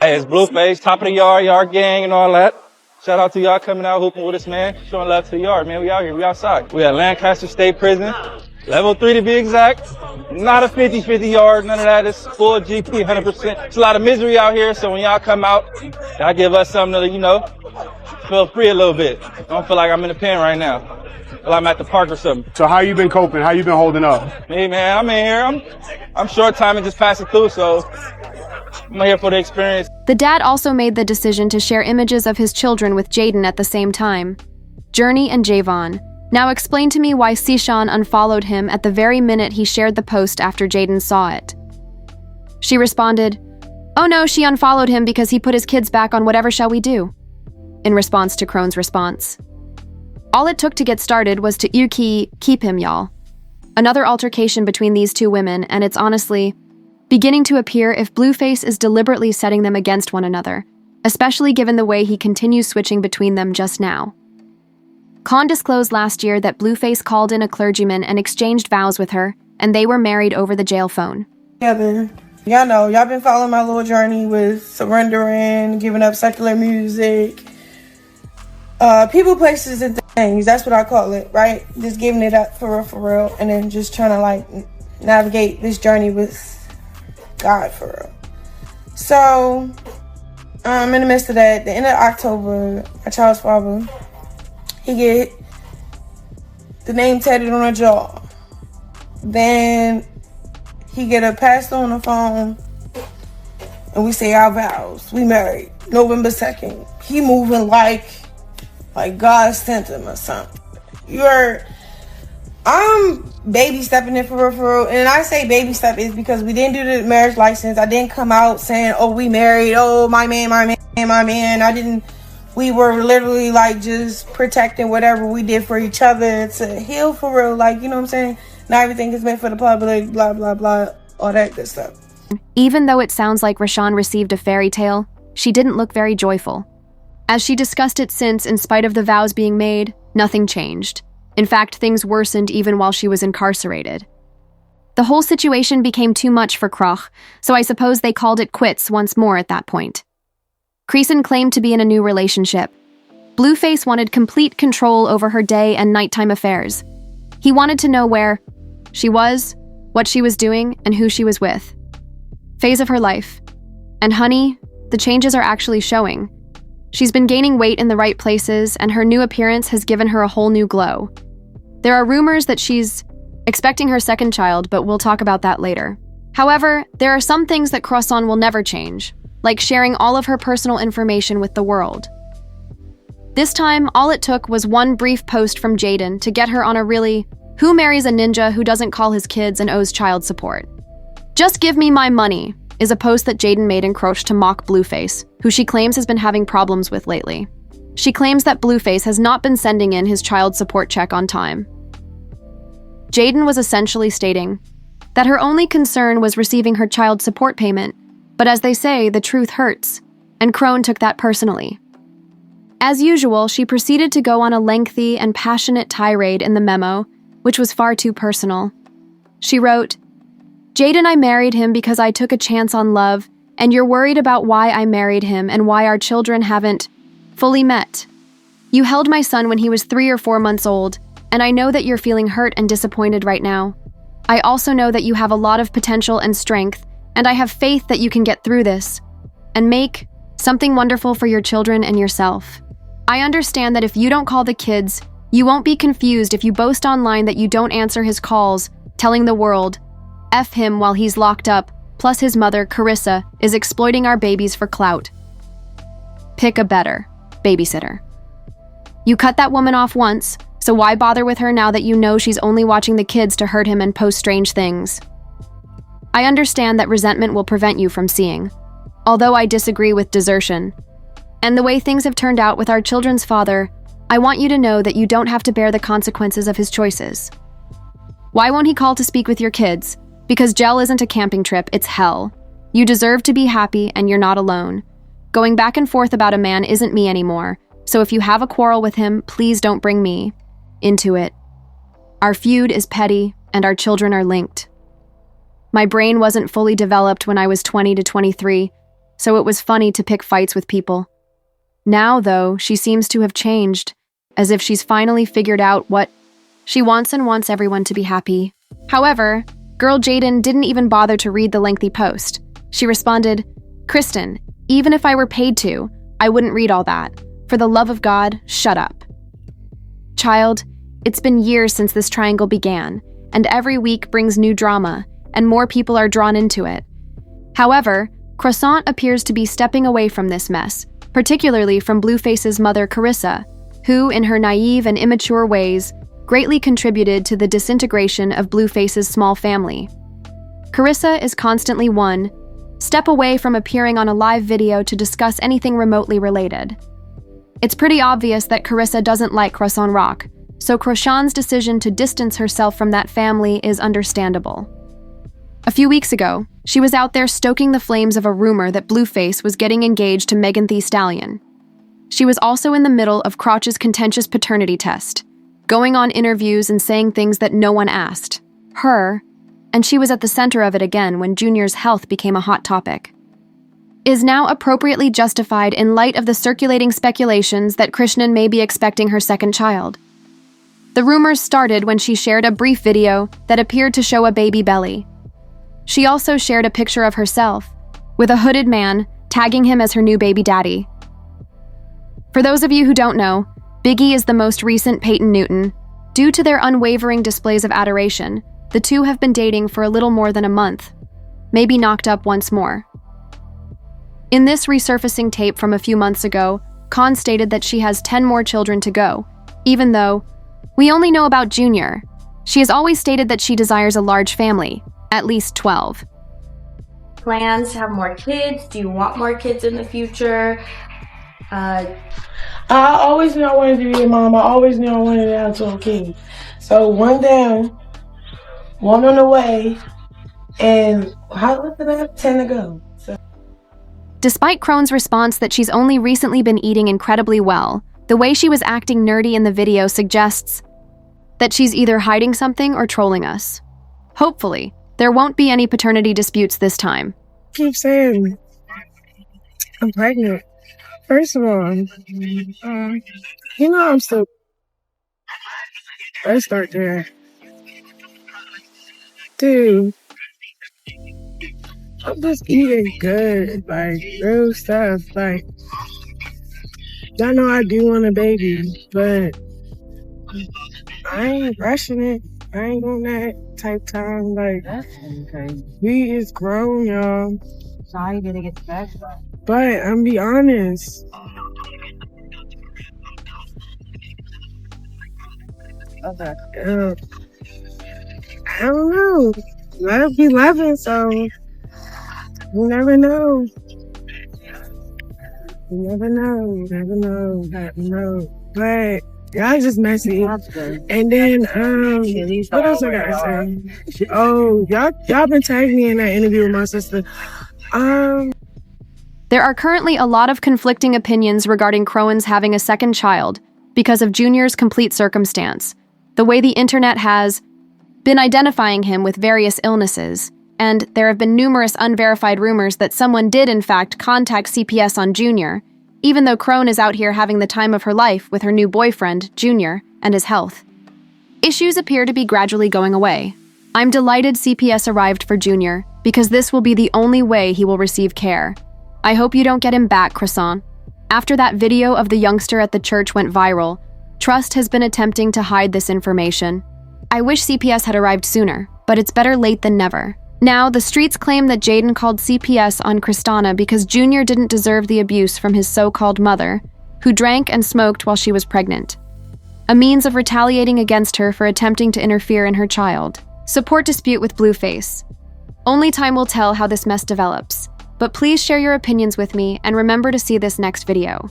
Hey, it's Blueface, top of the yard gang and all that. Shout out to y'all coming out hooping with us, man. Showing love to the yard, man. We out here, we outside. We at Lancaster State Prison, level 3 to be exact. Not a 50-50 yard, none of that. It's full GP, 100%. It's a lot of misery out here, so when y'all come out, y'all give us something to, feel free a little bit. I don't feel like I'm in the pen right now. I feel like I'm at the park or something. So how you been coping? How you been holding up? Hey, man, I'm in here. I'm short time and just passing through, so I'm here for the experience. The dad also made the decision to share images of his children with Jaidyn at the same time. Journey and Javon. Now explain to me why Chrisean unfollowed him at the very minute he shared the post after Jaidyn saw it. She responded, "Oh no, she unfollowed him because he put his kids back on Whatever Shall We Do?" in response to Crone's response. All it took to get started was to keep him, y'all. Another altercation between these two women, and it's honestly beginning to appear if Blueface is deliberately setting them against one another, especially given the way he continues switching between them just now. Khan disclosed last year that Blueface called in a clergyman and exchanged vows with her, and they were married over the jail phone. Y'all know, y'all been following my little journey with surrendering, giving up secular music, people, places, and things. That's what I call it, right? Just giving it up for real, and then just trying to navigate this journey with God for real. So, in the midst of that, the end of October, my child's father, he get the name tatted on her jaw. Then he get a pastor on the phone, and we say our vows. We married November 2nd. He moving like God sent him or something. I'm baby stepping in for real. And I say baby step is because we didn't do the marriage license. I didn't come out saying, oh, we married. Oh, my man. We were literally just protecting whatever we did for each other to heal for real. You know what I'm saying? Not everything is meant for the public, blah, blah, blah, all that good stuff. Even though it sounds like Chrisean received a fairy tale, she didn't look very joyful. As she discussed it since, in spite of the vows being made, nothing changed. In fact, things worsened even while she was incarcerated. The whole situation became too much for Croch, so I suppose they called it quits once more at that point. Chrisean claimed to be in a new relationship. Blueface wanted complete control over her day and nighttime affairs. He wanted to know where she was, what she was doing, and who she was with. Phase of her life. And honey, the changes are actually showing. She's been gaining weight in the right places, and her new appearance has given her a whole new glow. There are rumors that she's expecting her second child, but we'll talk about that later. However, there are some things that Chrisean will never change, like sharing all of her personal information with the world. This time, all it took was one brief post from Jaidyn to get her on a really "who marries a ninja who doesn't call his kids and owes child support? Just give me my money" is a post that Jaidyn made in Croch to mock Blueface, who she claims has been having problems with lately. She claims that Blueface has not been sending in his child support check on time. Jaidyn was essentially stating that her only concern was receiving her child support payment, but as they say, the truth hurts, and Crone took that personally. As usual, she proceeded to go on a lengthy and passionate tirade in the memo, which was far too personal. She wrote, "Jaidyn, I married him because I took a chance on love, and you're worried about why I married him and why our children haven't fully met. You held my son when he was 3 or 4 months old, and I know that you're feeling hurt and disappointed right now. I also know that you have a lot of potential and strength, and I have faith that you can get through this and make something wonderful for your children and yourself. I understand that if you don't call the kids, you won't be confused if you boast online that you don't answer his calls, telling the world, F him while he's locked up, plus his mother, Carissa, is exploiting our babies for clout. Pick a better babysitter. You cut that woman off once, so why bother with her now that you know she's only watching the kids to hurt him and post strange things? I understand that resentment will prevent you from seeing, although I disagree with desertion. And the way things have turned out with our children's father, I want you to know that you don't have to bear the consequences of his choices. Why won't he call to speak with your kids? Because jail isn't a camping trip, it's hell. You deserve to be happy, and you're not alone. Going back and forth about a man isn't me anymore, so if you have a quarrel with him, please don't bring me into it. Our feud is petty, and our children are linked. My brain wasn't fully developed when I was 20 to 23, so it was funny to pick fights with people. Now, though, she seems to have changed, as if she's finally figured out what she wants and wants everyone to be happy. However, girl Jaidyn didn't even bother to read the lengthy post. She responded, "Kristen, even if I were paid to, I wouldn't read all that. For the love of God, shut up." Child, it's been years since this triangle began, and every week brings new drama, and more people are drawn into it. However, Chrisean appears to be stepping away from this mess, particularly from Blueface's mother Carissa, who, in her naive and immature ways, greatly contributed to the disintegration of Blueface's small family. Carissa is constantly one step away from appearing on a live video to discuss anything remotely related. It's pretty obvious that Carissa doesn't like Chrisean Rock, so Chrisean's decision to distance herself from that family is understandable. A few weeks ago, she was out there stoking the flames of a rumor that Blueface was getting engaged to Megan Thee Stallion. She was also in the middle of Crotch's contentious paternity test, going on interviews and saying things that no one asked her, and she was at the center of it again when Junior's health became a hot topic. Is now appropriately justified in light of the circulating speculations that Chrisean may be expecting her second child. The rumors started when she shared a brief video that appeared to show a baby belly. She also shared a picture of herself, with a hooded man, tagging him as her new baby daddy. For those of you who don't know, Biggie is the most recent Peyton Newton. Due to their unwavering displays of adoration, the two have been dating for a little more than a month, maybe knocked up once more. In this resurfacing tape from a few months ago, Khan stated that she has 10 more children to go, even though we only know about Junior. She has always stated that she desires a large family, at least 12. Plans to have more kids? Do you want more kids in the future? I always knew I wanted to be a mom. I always knew I wanted to have 12 kids. So one down, one on the way, and how look at that? 10 to go. So. Despite Crone's response that she's only recently been eating incredibly well, the way she was acting nerdy in the video suggests that she's either hiding something or trolling us. Hopefully, there won't be any paternity disputes this time. Keep saying I'm pregnant. First of all, I'm still. Let's start there. Dude, I'm just eating good, like real stuff. Like, y'all know I do want a baby, but I ain't rushing it. I ain't on that type time. Like, we is grown, y'all. So how are you gonna get back? But I'm be honest. Okay. I don't know. Love be loving, so you never know. You never know. But y'all just messy. And then what else I gotta say? Oh, y'all been tagging me in that interview with my sister. There are currently a lot of conflicting opinions regarding Crowan's having a second child because of Junior's complete circumstance, the way the internet has been identifying him with various illnesses, and there have been numerous unverified rumors that someone did in fact contact CPS on Junior, even though Crowan is out here having the time of her life with her new boyfriend, Junior, and his health. Issues appear to be gradually going away. I'm delighted CPS arrived for Junior, because this will be the only way he will receive care. I hope you don't get him back, Chrisean. After that video of the youngster at the church went viral, Trust has been attempting to hide this information. I wish CPS had arrived sooner, but it's better late than never. Now, the streets claim that Jaidyn called CPS on Christina because Junior didn't deserve the abuse from his so-called mother, who drank and smoked while she was pregnant. A means of retaliating against her for attempting to interfere in her child. Support dispute with Blueface. Only time will tell how this mess develops. But please share your opinions with me and remember to see this next video.